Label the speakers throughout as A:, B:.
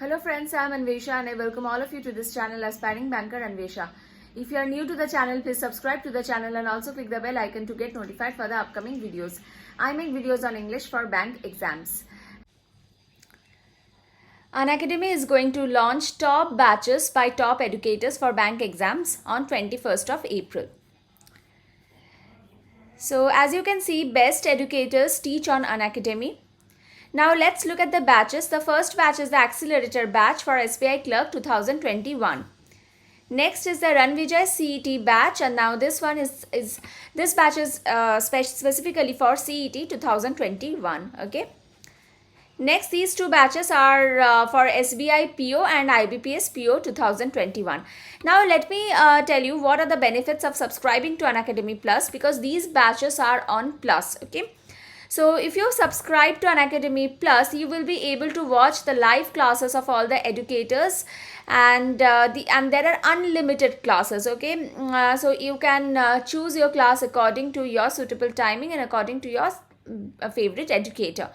A: Hello friends, I am Anwesha and I welcome all of you to this channel Aspiring Banker Anwesha. If you are new to the channel, please subscribe to the channel and also click the bell icon to get notified for the upcoming videos. I make videos on English for bank exams. Unacademy is going to launch top batches by top educators for bank exams on 21st of April. So as you can see, best educators teach on Unacademy. Now let's look at the batches. The first batch is the Accelerator batch for SBI Clerk 2021. Next is the Ranvijay CET batch, and now this batch is specifically for CET 2021. Okay. Next, these two batches are for SBI PO and IBPS PO 2021. Now let me tell you what are the benefits of subscribing to Unacademy Plus, because these batches are on Plus. Okay. So if you subscribe to Unacademy Plus, you will be able to watch the live classes of all the educators, and there are unlimited classes. Okay, so you can choose your class according to your suitable timing and according to your favorite educator.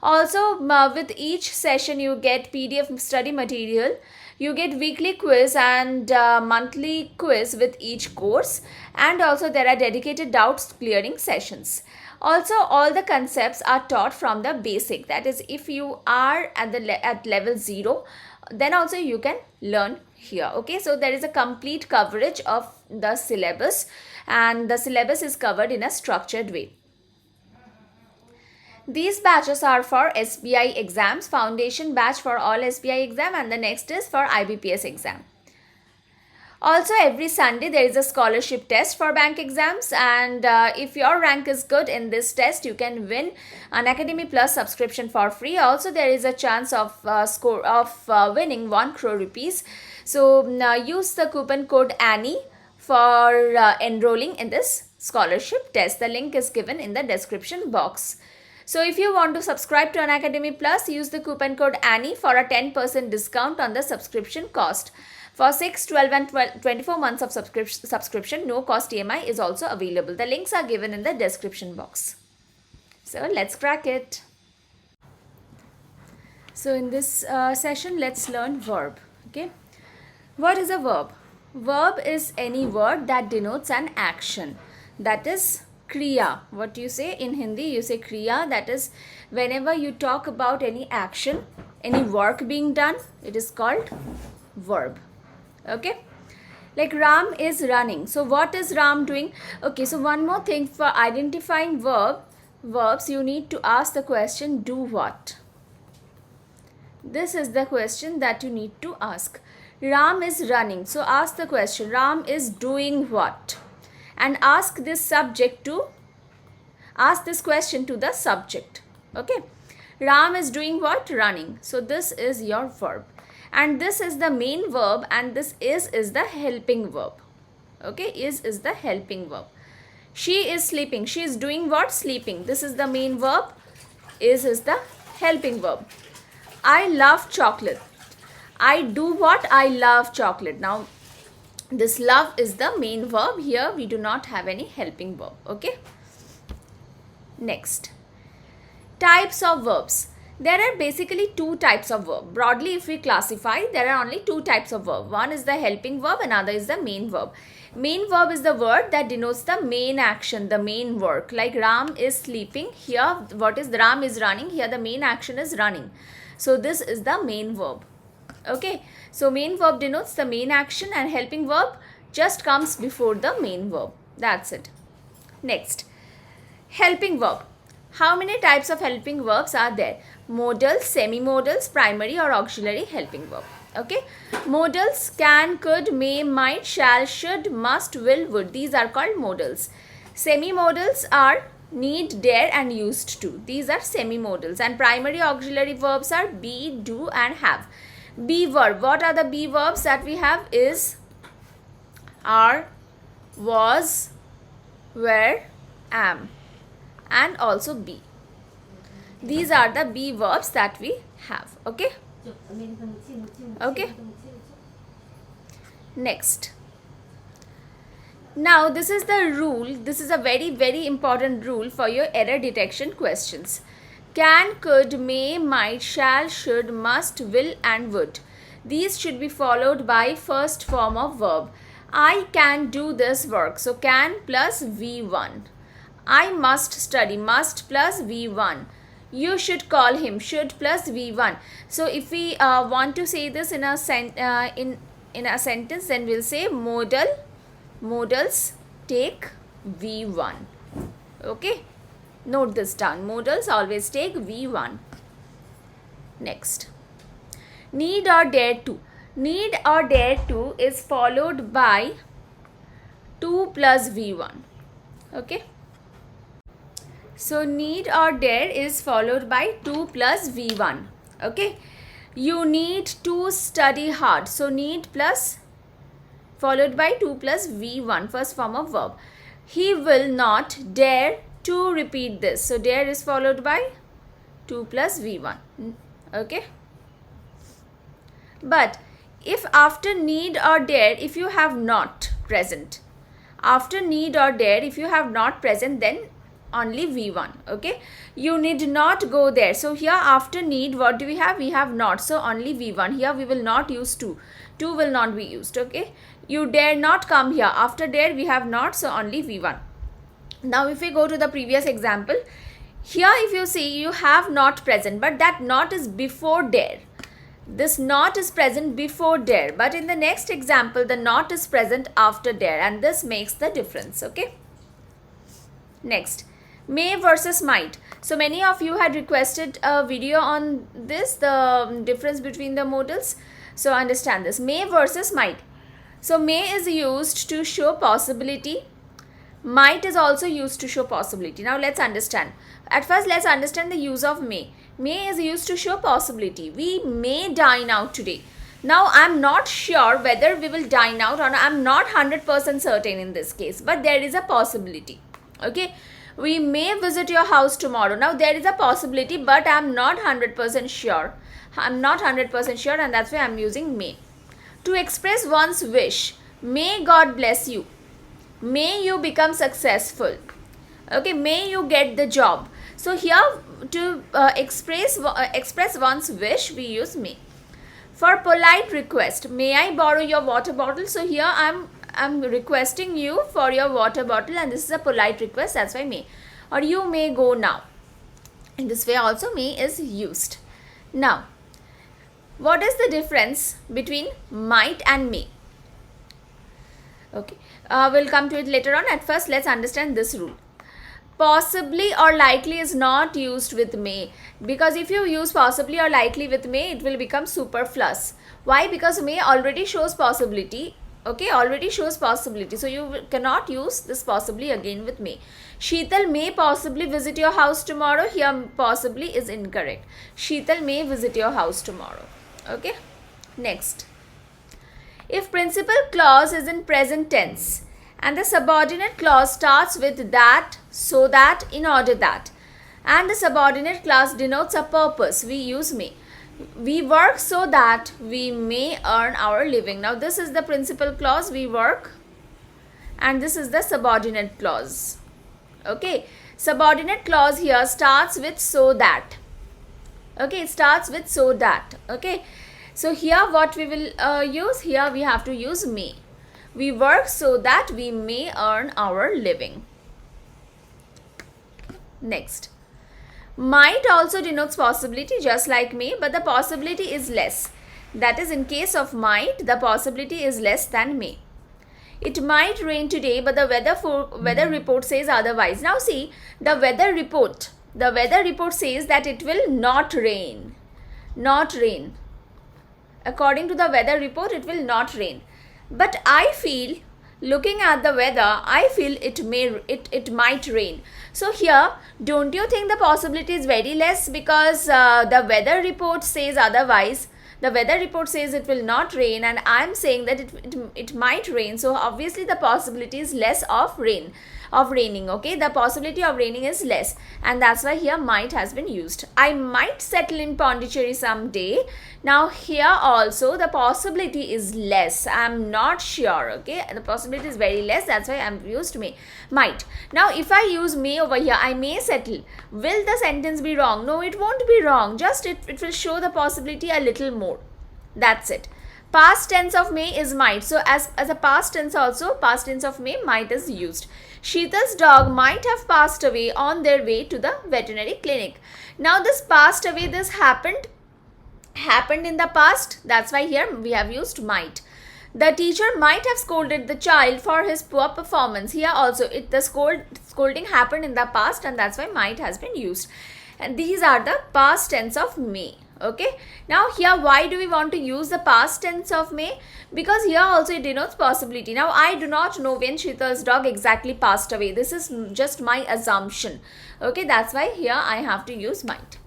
A: Also, with each session you get PDF study material. You get weekly quiz and monthly quiz with each course, and also there are dedicated doubts clearing sessions. Also, all the concepts are taught from the basic. That is, if you are at level 0, then also you can learn here. Okay, so there is a complete coverage of the syllabus, and the syllabus is covered in a structured way. These batches are for SBI exams, foundation batch for all SBI exam, and the next is for IBPS exam. Also, every Sunday there is a scholarship test for bank exams, and if your rank is good in this test, you can win Unacademy Plus subscription for free. Also, there is a chance of winning 1 crore rupees. So use the coupon code Annie for enrolling in this scholarship test. The link is given in the description box. So if you want to subscribe to Unacademy Plus, use the coupon code Annie for a 10% discount on the subscription cost. For 6, 12 and 24 months of subscription, no cost EMI is also available. The links are given in the description box. So let's crack it. So in this session, let's learn verb. Okay. What is a verb? Verb is any word that denotes an action. That is kriya. What you say in Hindi, you say kriya. That is, whenever you talk about any action, any work being done, it is called verb. Okay, like Ram is running. So what is Ram doing? Okay, so one more thing, for identifying verbs, you need to ask the question, do what? This is the question that you need to ask. Ram is running. So ask the question, Ram is doing what? And ask this question to the subject. Okay, Ram is doing what? Running. So this is your verb. And this is the main verb, and this is the helping verb. Okay, is the helping verb. She is sleeping. She is doing what? Sleeping. This is the main verb. Is the helping verb. I love chocolate. I do what? I love chocolate. Now, this love is the main verb. Here we do not have any helping verb. Okay. Next, types of verbs. There are basically 2 types of verb. Broadly, if we classify, there are only 2 types of verb. One is the helping verb, another is the main verb. Main verb is the word that denotes the main action, the main work. Like Ram is sleeping. Here, what is Ram is running. Here, the main action is running. So this is the main verb. Okay. So main verb denotes the main action, and helping verb just comes before the main verb. That's it. Next, helping verb. How many types of helping verbs are there? Modals, semi-modals, primary or auxiliary helping verb. Okay. Modals: can, could, may, might, shall, should, must, will, would. These are called modals. Semi-modals are need, dare and used to. These are semi-modals. And primary auxiliary verbs are be, do and have. Be verb. What are the be verbs that we have? Is, are, was, were, am, and also be. These are the be verbs that we have. Okay. Okay. Next. Now this is the rule. This is a very, very important rule for your error detection questions. Can, could, may, might, shall, should, must, will and would. These should be followed by first form of verb. I can do this work. So can plus V1. I must study. Must plus V1. You should call him. Should plus V1. So if we want to say this in a sentence, then we'll say modals take V1. Okay. Note this down. Modals always take V1. Next. Need or dare to. Need or dare to is followed by 2 plus V1. Okay. So need or dare is followed by 2 plus V1. Okay. You need to study hard. So need plus followed by 2 plus V1, first form of verb. He will not dare to repeat this. So dare is followed by 2 plus V1. Okay. But if after need or dare, if you have not present, after need or dare, if you have not present, then only V1. Okay. You need not go there. So here after need, what do we have? We have not. So only V1. Here we will not use to. To will not be used. Okay. You dare not come here. After dare, we have not. So only V1. Now if we go to the previous example, here if you see, you have not present, but that not is before dare. This not is present before dare, but in the next example, the not is present after dare, and this makes the difference. Okay. Next, may versus might. So many of you had requested a video on this, the difference between the modals. So understand this. May versus might. So may is used to show possibility. Might is also used to show possibility. Now let's understand. At first, let's understand the use of may. May is used to show possibility. We may dine out today. Now I'm not sure whether we will dine out, or I'm not 100% certain in this case, but there is a possibility. Okay. We may visit your house tomorrow. Now there is a possibility, but I'm not 100% sure. I'm not 100% sure, and that's why I'm using may. To express one's wish. May God bless you. May you become successful. Okay, may you get the job. So here to express one's wish, we use may. For polite request, may I borrow your water bottle? So here I'm requesting you for your water bottle, and this is a polite request, that's why may. Or you may go now. In this way also may is used. Now, what is the difference between might and may? Okay, we'll come to it later on. At first, let's understand this rule. Possibly or likely is not used with may, because if you use possibly or likely with may, it will become superfluous. Why? Because may already shows possibility. Okay, already shows possibility. So you cannot use this possibly again with may. Sheetal may possibly visit your house tomorrow. Here possibly is incorrect. Sheetal may visit your house tomorrow. Okay, next. If principal clause is in present tense and the subordinate clause starts with that, so that, in order that, and the subordinate clause denotes a purpose, we use may. We work so that we may earn our living. Now this is the principal clause, we work, and this is the subordinate clause. Okay, subordinate clause here starts with so that. Okay, it starts with so that. Okay. So here what we will use, here we have to use may. We work so that we may earn our living. Next. Might also denotes possibility just like may, but the possibility is less. That is, in case of might, the possibility is less than may. It might rain today, but the weather report says otherwise. Now see, the weather report says that it will not rain. Not rain. According to the weather report, it will not rain. But I feel, looking at the weather, I feel it might rain. So here, don't you think the possibility is very less, because the weather report says otherwise. The weather report says it will not rain, and I am saying that it might rain. So obviously the possibility is less of rain. of raining. Okay, the possibility of raining is less, and that's why here might has been used. I might settle in Pondicherry someday. Now here also the possibility is less. I'm not sure. Okay, the possibility is very less. That's why I'm used may. Might. Now if I use may over here, I may settle. Will the sentence be wrong? No, it won't be wrong. Just it will show the possibility a little more. That's it. Past tense of may is might. So as a past tense also, past tense of may, might is used. Sheetal's dog might have passed away on their way to the veterinary clinic. Now this passed away, this happened in the past. That's why here we have used might. The teacher might have scolded the child for his poor performance. Here also the scolding happened in the past, and that's why might has been used. And these are the past tense of may. Okay, now here why do we want to use the past tense of may? Because here also it denotes possibility. Now I do not know when Sheetal's dog exactly passed away. This is just my assumption. Okay, that's why here I have to use might.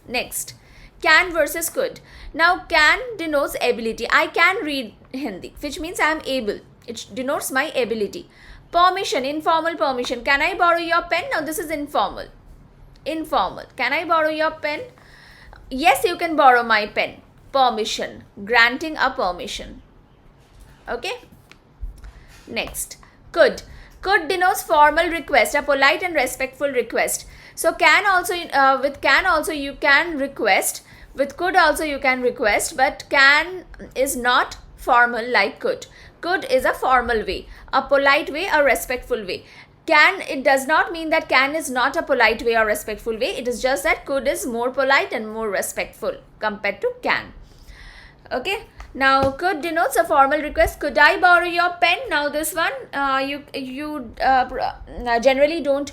A: Next, can versus could. Now can denotes ability. I can read Hindi, which means I am able. It denotes my ability. Permission, informal permission. Can I borrow your pen? Now this is informal. Informal. Can I borrow your pen? Yes, you can borrow my pen. Permission. Granting a permission. Okay. Next, could. Could denotes formal request, a polite and respectful request. So can also, with can also you can request. With could also you can request, but can is not formal like could. Could is a formal way, a polite way, a respectful way. Can, it does not mean that can is not a polite way or respectful way. It is just that could is more polite and more respectful compared to can. Okay. Now could denotes a formal request. Could I borrow your pen? Now this one you generally don't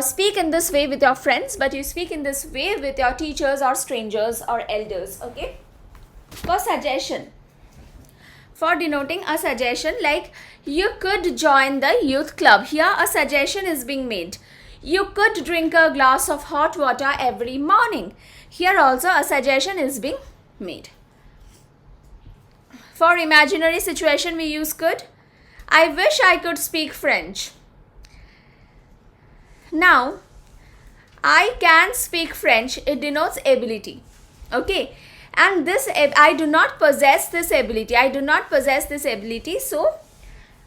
A: speak in this way with your friends, but you speak in this way with your teachers or strangers or elders. Okay. For suggestion, for denoting a suggestion, like you could join the youth club. Here a suggestion is being made. You could drink a glass of hot water every morning. Here also a suggestion is being made. For imaginary situation we use could. I wish I could speak French. Now I can speak French, it denotes ability. Okay. And this, I do not possess this ability. I do not possess this ability. So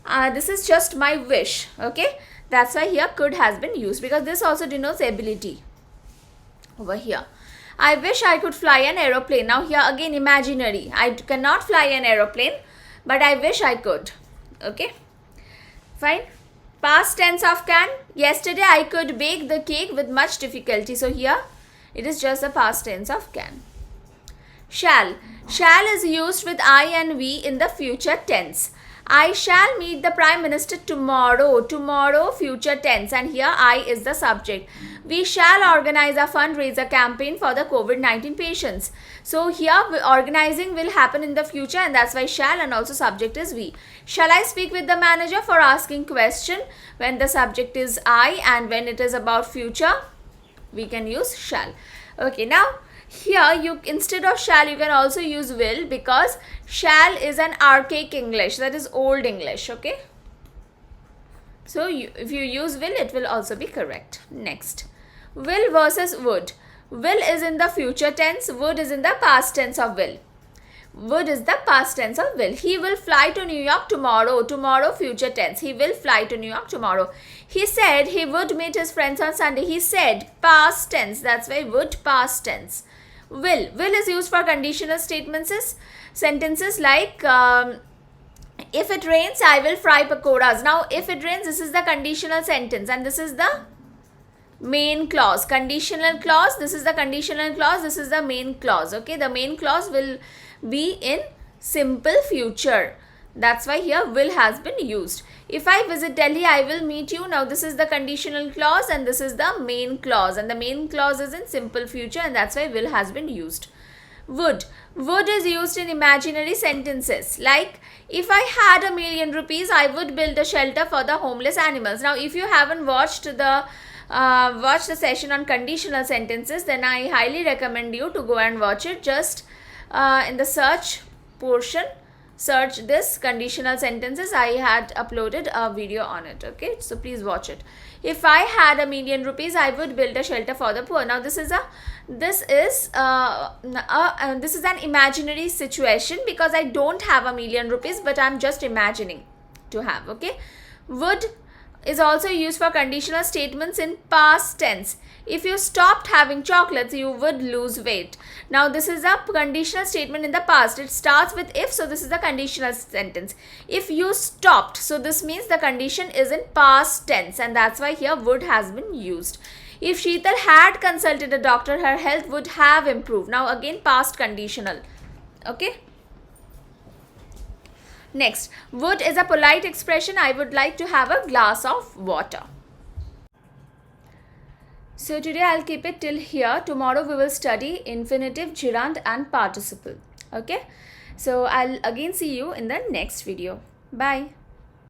A: this is just my wish. Okay. That's why here could has been used, because this also denotes ability over here. I wish I could fly an aeroplane. Now here again imaginary. I cannot fly an aeroplane, but I wish I could. Okay. Fine. Past tense of can. Yesterday I could bake the cake with much difficulty. So here it is just the past tense of can. Shall. Shall is used with I and we in the future tense. I shall meet the Prime Minister tomorrow. Tomorrow, future tense, and here I is the subject. We shall organize a fundraiser campaign for the COVID-19 patients. So here organizing will happen in the future, and that's why shall, and also subject is we. Shall I speak with the manager for asking question? When the subject is I and when it is about future, we can use shall. Okay, now here you, instead of shall, you can also use will, because shall is an archaic English, that is old English. Okay, so if you use will, it will also be correct. Next, will versus would. Will is in the future tense, would is in the past tense of will. Would is the past tense of will. He will fly to New York tomorrow. Tomorrow, future tense. He will fly to New York tomorrow. He said he would meet his friends on Sunday. He said, past tense. That's why would, past tense. Will. Will is used for conditional statements, sentences like if it rains, I will fry pakoras. Now, if it rains, this is the conditional sentence, and this is the main clause. Conditional clause, this is the conditional clause, this is the main clause. Okay, the main clause will be in simple future. That's why here will has been used. If I visit Delhi, I will meet you. Now this is the conditional clause and this is the main clause, and the main clause is in simple future, and that's why will has been used. Would. Would is used in imaginary sentences like if I had ₹1,000,000, I would build a shelter for the homeless animals. Now if you haven't watched the session on conditional sentences, then I highly recommend you to go and watch it. Just in the search portion, search this conditional sentences. I had uploaded a video on it. Okay, so please watch it. If I had ₹1,000,000, I would build a shelter for the poor. Now this is an imaginary situation because I don't have ₹1,000,000, but I'm just imagining to have. Okay, would is also used for conditional statements in past tense. If you stopped having chocolates, you would lose weight. Now this is a conditional statement in the past. It starts with if, so this is the conditional sentence. If you stopped, so this means the condition is in past tense, and that's why here would has been used. If Sheetal had consulted a doctor, her health would have improved. Now again past conditional. Okay. Next, would is a polite expression. I would like to have a glass of water. So today I'll keep it till here. Tomorrow we will study infinitive, gerund and participle. Okay. So I'll again see you in the next video. Bye.